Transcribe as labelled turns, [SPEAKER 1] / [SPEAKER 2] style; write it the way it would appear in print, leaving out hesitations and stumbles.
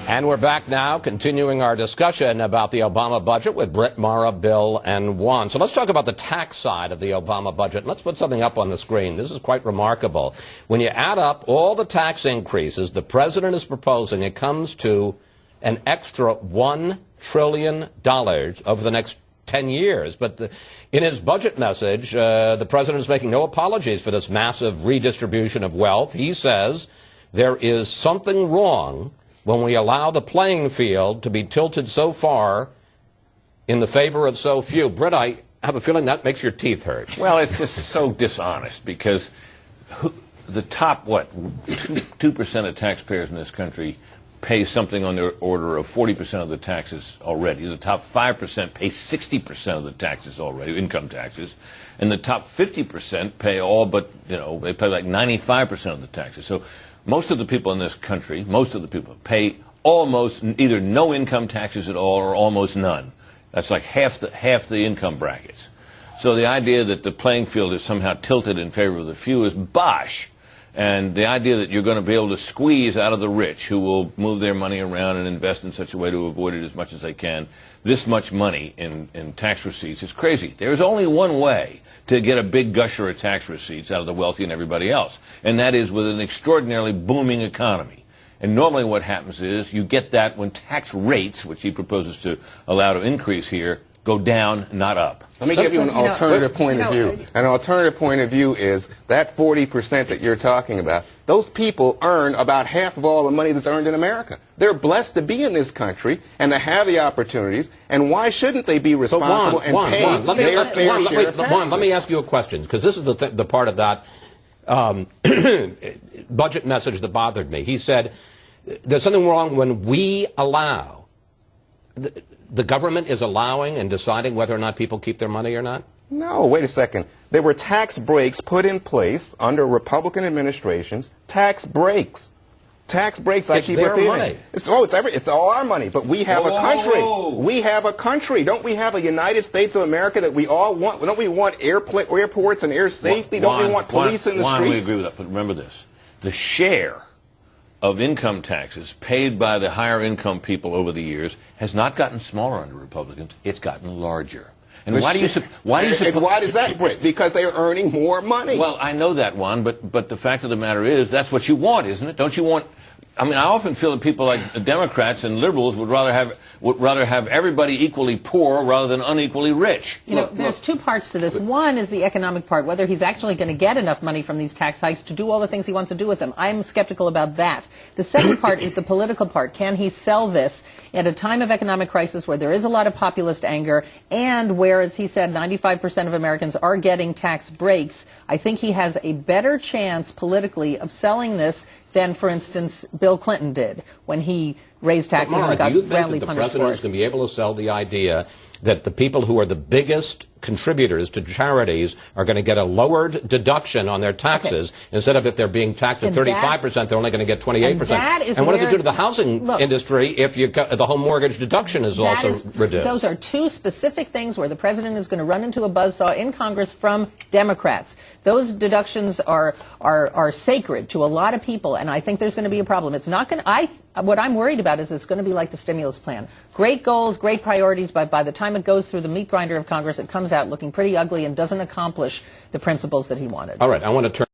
[SPEAKER 1] And we're back now, continuing our discussion about the Obama budget with Britt, Mara, Bill, and Juan. So let's talk about the tax side of the Obama budget. Let's put something up on the screen. This is quite remarkable. When you add up all the tax increases the president is proposing, it comes to an extra $1 trillion over the next 10 years. But in his budget message, the president is making no apologies for this massive redistribution of wealth. He says there is something wrong when we allow the playing field to be tilted so far in the favor of so few. Britt, I have a feeling that makes your teeth hurt.
[SPEAKER 2] Well, it's just so dishonest because the top, 2% of taxpayers in this country pay something on the order of 40% of the taxes already. The top 5% pay 60% of the taxes already, income taxes. And the top 50% pay all but, they pay like 95% of the taxes. So most of the people in this country, pay almost either no income taxes at all or almost none. That's like half the income brackets. So the idea that the playing field is somehow tilted in favor of the few is bosh. And the idea that you're going to be able to squeeze out of the rich who will move their money around and invest in such a way to avoid it as much as they can, this much money in tax receipts is crazy. There's only one way to get a big gusher of tax receipts out of the wealthy and everybody else, and that is with an extraordinarily booming economy. And normally what happens is you get that when tax rates, which he proposes to allow to increase here, go down, not up.
[SPEAKER 3] Let me give you an alternative point of view. An alternative point of view is that 40% that you're talking about, those people earn about half of all the money that's earned in America. They're blessed to be in this country and to have the opportunities, and why shouldn't they be responsible and pay their fair share of taxes?
[SPEAKER 1] Juan, let me ask you a question, because this is the part of that budget message that bothered me. He said there's something wrong when we allow the government is allowing and deciding whether or not people keep their money or not?
[SPEAKER 3] No, wait a second. There were tax breaks put in place under Republican administrations. Tax breaks. Tax breaks, I keep repeating.
[SPEAKER 1] Money.
[SPEAKER 3] It's all our money, but we have a country. We have a country. Don't we have a United States of America that we all want? Don't we want airports and air safety? Don't we want police in the streets?
[SPEAKER 2] We agree with that, but remember this. The share of income taxes paid by the higher income people over the years has not gotten smaller under Republicans. It's gotten larger. And why does
[SPEAKER 3] that, Britt? Because they're earning more money.
[SPEAKER 2] Well, I know that, Juan, but the fact of the matter is that's what you want, isn't it? Don't you want? I mean, I often feel that people like Democrats and liberals would rather have everybody equally poor rather than unequally rich.
[SPEAKER 4] There's two parts to this. One is the economic part, whether he's actually going to get enough money from these tax hikes to do all the things he wants to do with them. I'm skeptical about that. The second part is the political part. Can he sell this at a time of economic crisis where there is a lot of populist anger and where, as he said, 95% of Americans are getting tax breaks? I think he has a better chance politically of selling this than, for instance, Bill Clinton did when he raised taxes and got roundly punished for it.
[SPEAKER 1] Do you think that the president is going to be able to sell the idea that the people who are the biggest contributors to charities are going to get a lowered deduction on their taxes instead of if they're being taxed at 35%, they're only going to get 28%? And what does it do to the housing industry if the home mortgage deduction is also reduced?
[SPEAKER 4] Those are two specific things where the president is going to run into a buzzsaw in Congress from Democrats. Those deductions are sacred to a lot of people, and I think there's going to be a problem. It's not going to. What I'm worried about is it's going to be like the stimulus plan. Great goals, great priorities, but by the time it goes through the meat grinder of Congress, it comes out looking pretty ugly and doesn't accomplish the principles that he wanted.
[SPEAKER 1] All right, I want to turn